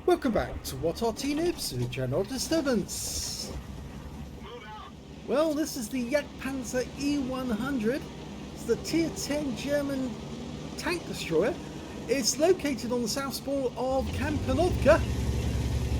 Welcome back to What Arty Noobs with General Disturbance. Well, this is the Jagdpanzer E100. It's the Tier 10 German tank destroyer. It's located on the south spur of Malinovka,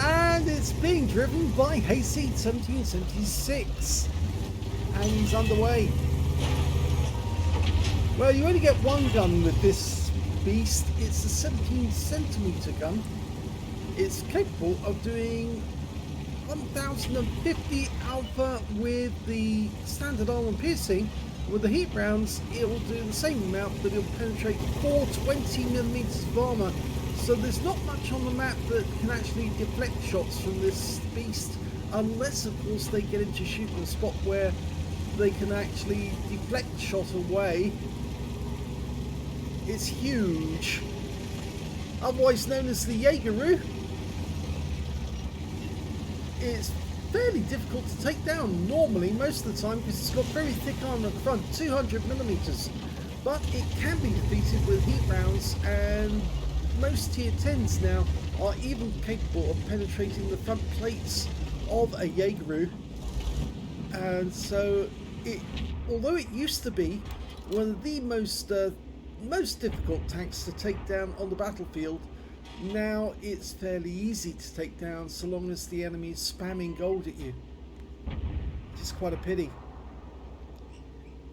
and it's being driven by HAYSEED1776, and he's underway. Well, you only get one gun with this beast. It's a 17cm gun. It's capable of doing 1050 alpha with the standard armor piercing. With the heat rounds, it will do the same amount, but it will penetrate 420mm of armor. So there's not much on the map that can actually deflect shots from this beast, unless of course they get into shooting a spot where they can actually deflect shot away. It's huge, otherwise known as the Jaegeru. It's fairly difficult to take down normally most of the time because it's got very thick armor at the front, 200mm, but it can be defeated with heat rounds, and most tier 10s now are even capable of penetrating the front plates of a Jaegeru. And so although it used to be one of the most difficult tanks to take down on the battlefield, now it's fairly easy to take down so long as the enemy is spamming gold at you. It's quite a pity.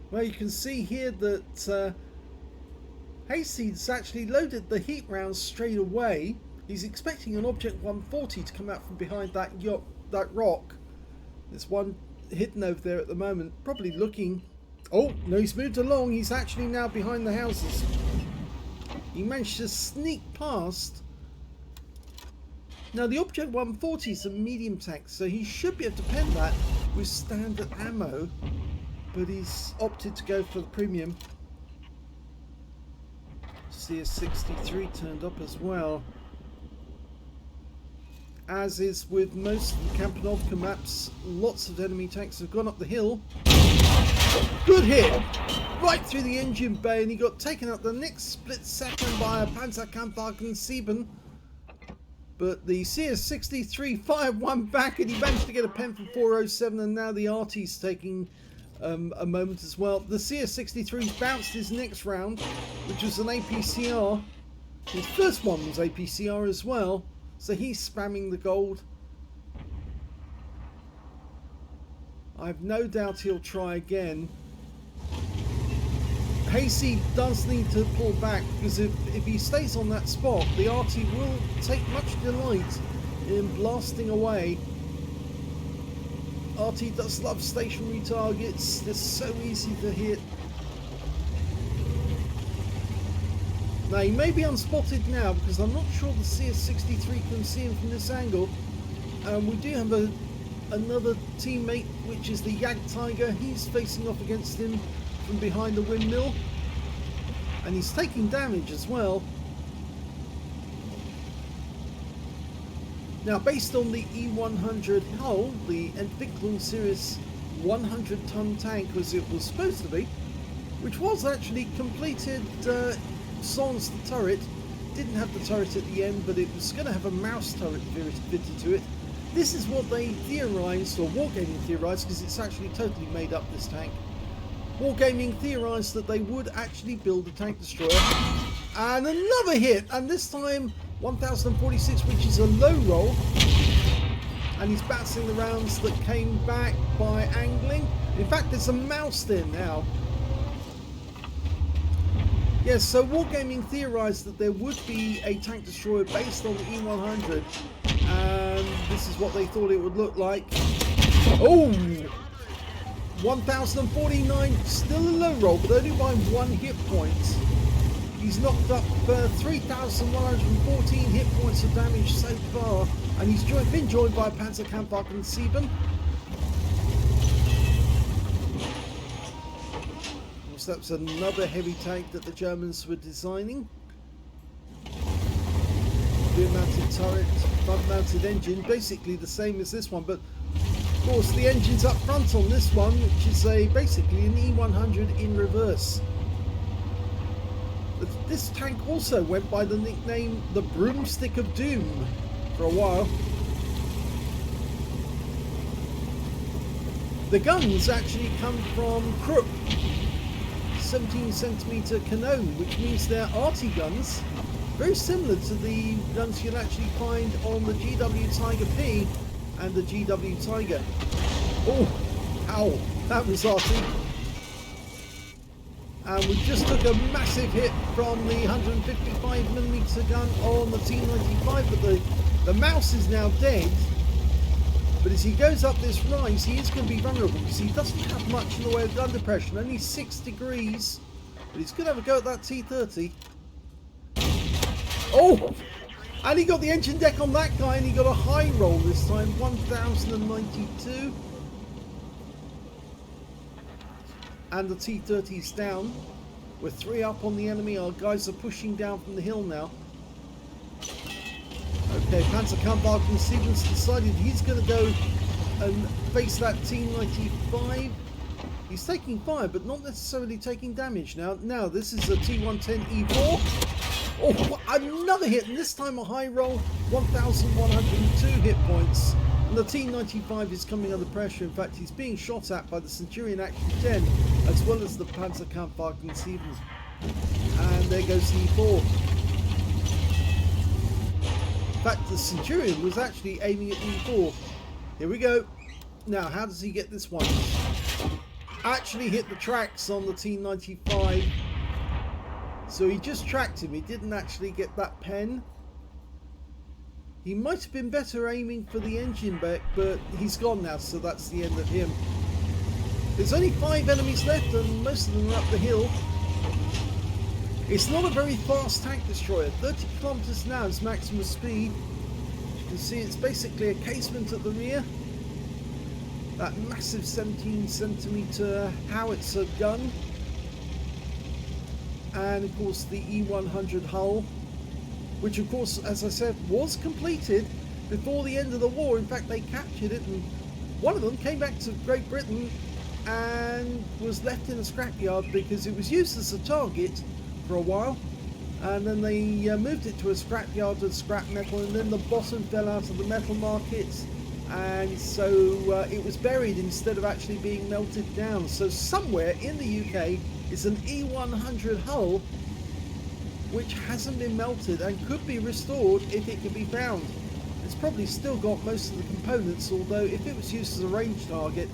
Well, you can see here that HAYSEED's actually loaded the heat rounds straight away. He's expecting an Object 140 to come out from behind that rock. There's one hidden over there at the moment, probably looking. Oh no, he's moved along. He's actually now behind the houses. He managed to sneak past. Now the Object 140 is a medium tank, so he should be able to pen that with standard ammo, but he's opted to go for the premium. CS63 turned up as well. As is with most of the Malinovka maps, lots of enemy tanks have gone up the hill. Good hit! Right through the engine bay, and he got taken out the next split second by a Panzerkampfwagen 7. But the CS63 fired one back, and he managed to get a pen for 407, and now the Arty's taking a moment as well. The CS63 bounced his next round, which was an APCR. His first one was APCR as well, so he's spamming the gold. I've no doubt he'll try again. HAYSEED does need to pull back, because if he stays on that spot, the Arty will take much delight in blasting away. Arty does love stationary targets. They're so easy to hit. Now he may be unspotted now, because I'm not sure the CS63 can see him from this angle. We do have another teammate, which is the Jagdtiger. He's facing off against him from behind the windmill, and he's taking damage as well. Now, based on the E100 Hull, the Entwicklung series 100-ton tank, as it was supposed to be, which was actually completed sans the turret. Didn't have the turret at the end, but it was going to have a mouse turret fitted to it. This is what they theorised, or Wargaming theorised, because it's actually totally made up, this tank. Wargaming theorised that they would actually build a tank destroyer. And another hit, and this time 1046, which is a low roll. And he's bouncing the rounds that came back by angling. In fact, there's a mouse there now. Yes, so Wargaming theorised that there would be a tank destroyer based on the E100. And this is what they thought it would look like. Oh! 1049, still a low roll, but only by 1 hit point. He's knocked up 3,114 hit points of damage so far, and he's been joined by a Panzerkampfwagen 7. So that was another heavy tank that the Germans were designing. Rear-mounted turret, front-mounted engine, basically the same as this one, but of course the engine's up front on this one, which is basically an E100 in reverse. This tank also went by the nickname the Broomstick of Doom, for a while. The guns actually come from Krupp 17cm Canon, which means they're Arty guns, very similar to the guns you'll actually find on the GW Tiger P and the GW Tiger. Oh, ow, that was Arty. And we just took a massive hit from the 155mm gun on the T95, but the mouse is now dead. But as he goes up this rise, he is going to be vulnerable because he doesn't have much in the way of under pressure, only 6 degrees. But he's going to have a go at that T30. Oh! And he got the engine deck on that guy, and he got a high roll this time, 1092. And the T30's down. We're 3 up on the enemy. Our guys are pushing down from the hill now. Okay, Panzerkampfwagen Stevens decided he's going to go and face that T95. He's taking fire, but not necessarily taking damage now. Now, this is a T110 E4. Oh, another hit, and this time a high roll, 1,102 hit points. And the T95 is coming under pressure. In fact, he's being shot at by the Centurion Action 10, as well as the Panzerkampfwagen Stevens. And there goes the E4. In fact, the Centurion was actually aiming at E4. Here we go. Now, how does he get this one? Actually hit the tracks on the T95. So he just tracked him. He didn't actually get that pen. He might have been better aiming for the engine back, but he's gone now, so that's the end of him. There's only 5 enemies left, and most of them are up the hill. It's not a very fast tank destroyer. 30 kilometers an hour is maximum speed. You can see it's basically a casement at the rear. That massive 17cm howitzer gun. And of course the E100 hull, which of course, as I said, was completed before the end of the war. In fact, they captured it, and one of them came back to Great Britain and was left in a scrapyard because it was used as a target for a while, and then they moved it to a scrapyard with scrap metal, and then the bottom fell out of the metal market, and so it was buried instead of actually being melted down. So somewhere in the UK is an E100 hull which hasn't been melted and could be restored if it can be found. It's probably still got most of the components, although if it was used as a range target,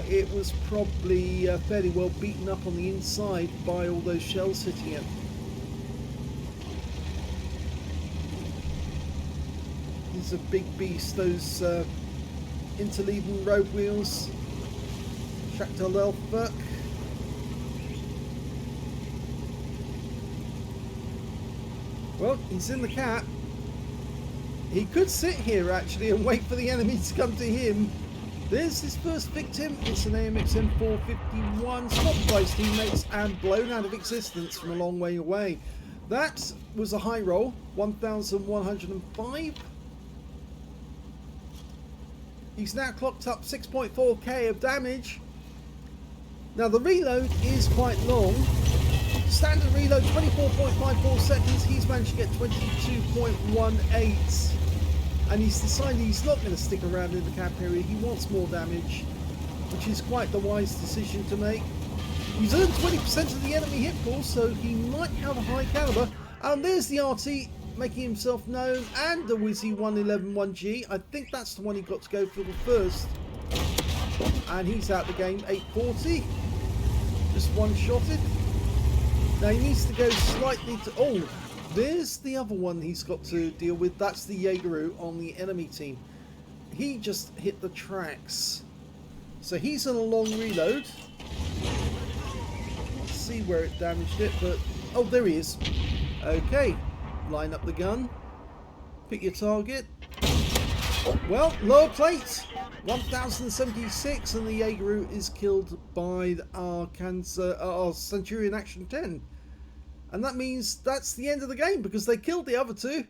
it was probably fairly well beaten up on the inside by all those shells hitting it. These are big beasts, those interleaving road wheels. Shadowplay. Well, he's in the cap. He could sit here actually and wait for the enemy to come to him. There's his first victim. It's an AMX M451, spotted by his teammates and blown out of existence from a long way away. That was a high roll, 1,105. He's now clocked up 6.4k of damage. Now the reload is quite long. Standard reload 24.54 seconds. He's managed to get 22.18. And he's decided he's not going to stick around in the cap area. He wants more damage, which is quite the wise decision to make. He's earned 20% of the enemy hit pool, so he might have a high caliber. And there's the Arty making himself known, and the Wizzy 1111G. I think that's the one he got to go for the first. And he's out the game, 840. Just one-shotted. Now he needs to go slightly to... Oh! There's the other one he's got to deal with. That's the Jaegeru on the enemy team. He just hit the tracks. So he's on a long reload. Let's see where it damaged it, but... Oh, there he is. Okay. Line up the gun. Pick your target. Well, lower plate. 1076, and the Jaegeru is killed by our Centurion Action 10. And that means that's the end of the game because they killed the other two.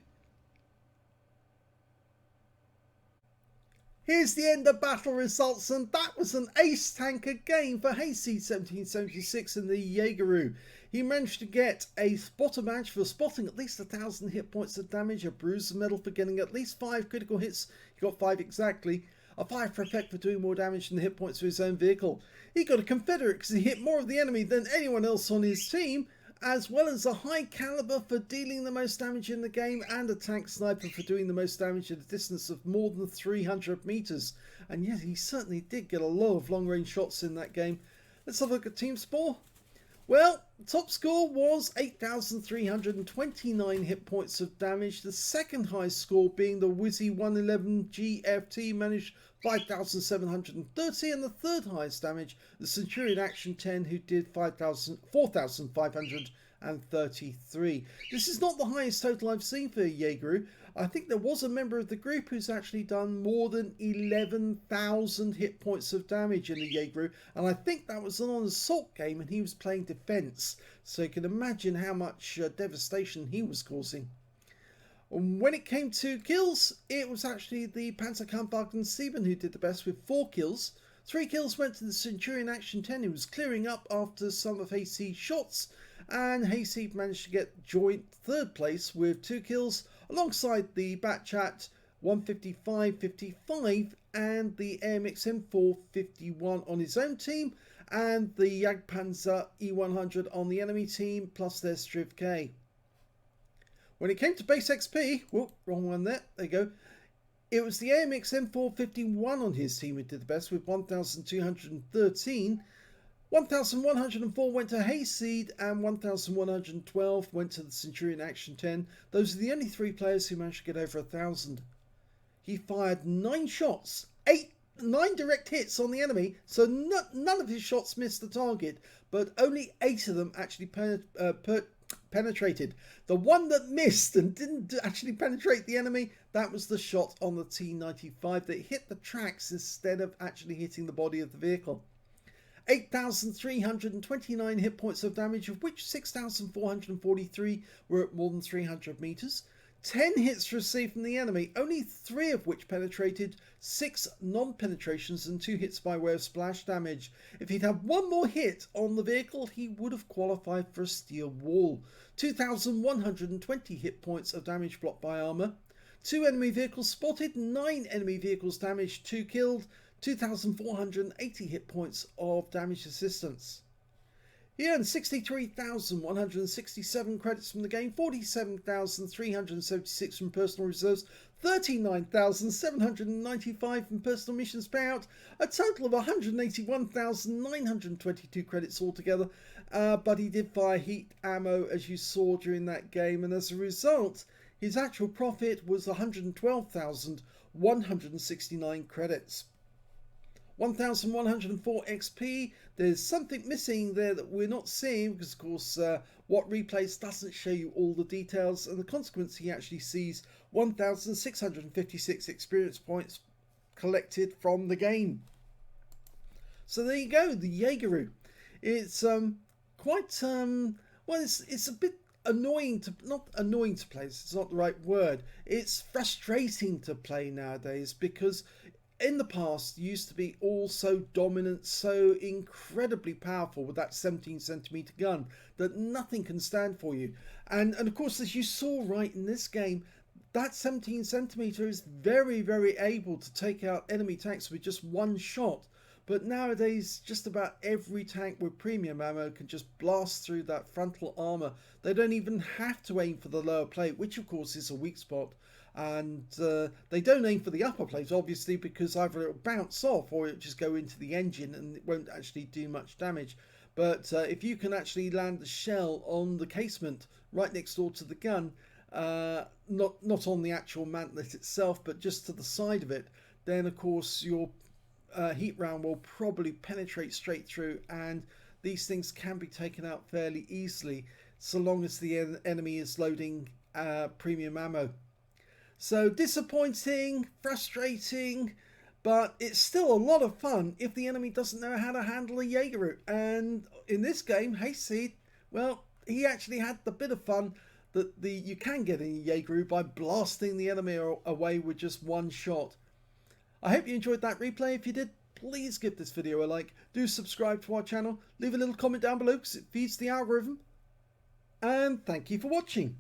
Here's the end of battle results, and that was an ace tanker game for HAYSEED1776 in the Jaegeru. He managed to get a spotter badge for spotting at least 1,000 hit points of damage, a bruiser medal for getting at least 5 critical hits, he got 5 exactly, a 5 for effect for doing more damage than the hit points for his own vehicle. He got a Confederate because he hit more of the enemy than anyone else on his team, as well as a high caliber for dealing the most damage in the game, and a tank sniper for doing the most damage at a distance of more than 300 meters. And yet he certainly did get a lot of long range shots in that game. Let's have a look at team score. Well, top score was 8,329 hit points of damage. The second highest score being the Wizzy 111 GFT, managed 5,730, and the third highest damage, the Centurion Action 10, who did 4,533. This is not the highest total I've seen for Jaegeru. I think there was a member of the group who's actually done more than 11,000 hit points of damage in the Jaegeru, and I think that was an assault game and he was playing defense, so you can imagine how much devastation he was causing. When it came to kills, it was actually the Panzerkampfwagen 7 who did the best with 4 kills. 3 kills went to the Centurion Action 10, who was clearing up after some of HAYSEED's shots, and HAYSEED managed to get joint third place with 2 kills, alongside the Batchat 155-55 and the AMX M451 on his own team, and the Jagdpanzer E100 on the enemy team, plus their Striv K. When it came to base XP, whoop, wrong one there you go. It was the AMX M451 on his team who did the best with 1,213. 1,104 went to HAYSEED and 1,112 went to the Centurion Action 10. Those are the only 3 players who managed to get over 1,000. He fired 9 shots, 9 direct hits on the enemy, so none of his shots missed the target, but only 8 of them actually penetrated. The one that missed and didn't actually penetrate the enemy, that was the shot on the T-95 that hit the tracks instead of actually hitting the body of the vehicle. 8,329 hit points of damage, of which 6,443 were at more than 300 meters. 10 hits received from the enemy, only 3 of which penetrated, 6 non-penetrations and 2 hits by way of splash damage. If he'd had 1 more hit on the vehicle, he would have qualified for a steel wall. 2,120 hit points of damage blocked by armor. 2 enemy vehicles spotted, 9 enemy vehicles damaged, 2 killed, 2,480 hit points of damage assistance. He earned 63,167 credits from the game, 47,376 from personal reserves, 39,795 from personal missions payout, a total of 181,922 credits altogether, but he did fire heat ammo as you saw during that game, and as a result his actual profit was 112,169 credits. 1,104 XP. There's something missing there that we're not seeing because, of course, what replays doesn't show you all the details, and the consequence, he actually sees 1,656 experience points collected from the game. So there you go, the Jaegeru. It's quite well, it's a bit annoying to, not annoying to play, it's not the right word, it's frustrating to play nowadays, because in the past you used to be all so dominant, so incredibly powerful with that 17cm gun that nothing can stand for you, and of course, as you saw right in this game, that 17cm is very able to take out enemy tanks with just 1 shot. But nowadays, just about every tank with premium ammo can just blast through that frontal armor. They don't even have to aim for the lower plate, which of course is a weak spot. And they don't aim for the upper plate, obviously, because either it'll bounce off or it'll just go into the engine and it won't actually do much damage. But if you can actually land the shell on the casement right next door to the gun, not on the actual mantlet itself, but just to the side of it, then of course your heat round will probably penetrate straight through, and these things can be taken out fairly easily so long as the enemy is loading premium ammo. So disappointing, frustrating, but it's still a lot of fun if the enemy doesn't know how to handle a Jaegeru. And in this game, HAYSEED, well, he actually had the bit of fun that you can get in a Jaegeru by blasting the enemy away with just 1 shot. I hope you enjoyed that replay. If you did, please give this video a like. Do subscribe to our channel. Leave a little comment down below because it feeds the algorithm. And thank you for watching.